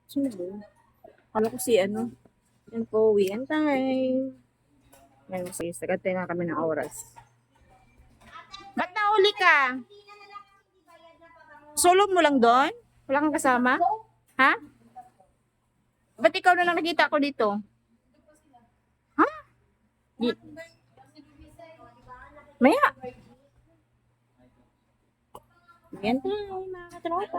Sino ba yun? Kala ko si ano, yung Powi. Antay. Ngayon, sige, sagantay na kami ng oras. Ba't nahuli ka? Solo mo lang doon? Wala kang kasama? Ha? Ba't ikaw na lang nakita ko dito? Ha? Di- Maya. Yan tayo, mga katropa.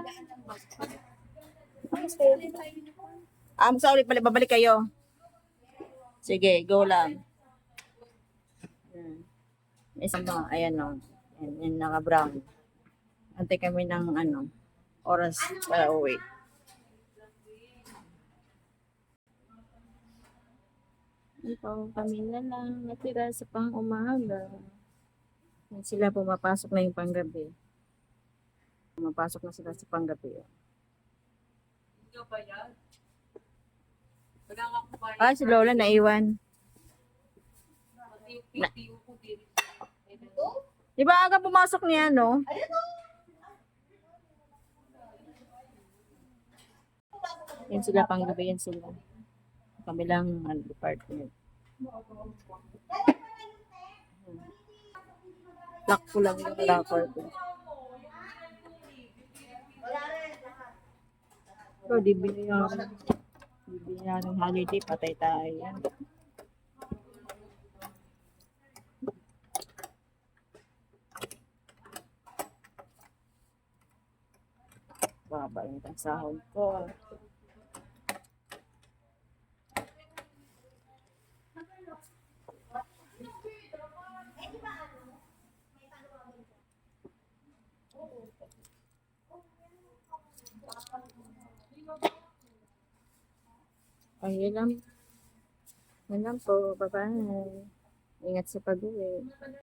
Sa ulit pala, babalik kayo. Sige, go lang. Isang mga, ayan o. Yan, naka-brown. Antay kami ng ano, oras para uwi. Ito, kami na lang natira sa pang umaga. Yan sila pumapasok na yung panggabi. Pumapasok na sila sa panggabi. Si Lola naiwan. Na, di ba aga pumasok niya, no? Yan sila panggabi, yan sila. Kami lang department. Lock ko lang yung locker ko. So, di binayaran ng holiday, patay tayo. Babalit ang sahod ko. Ay, yun lang. Yun lang po. Bye-bye. Ingat sa pag-uwi.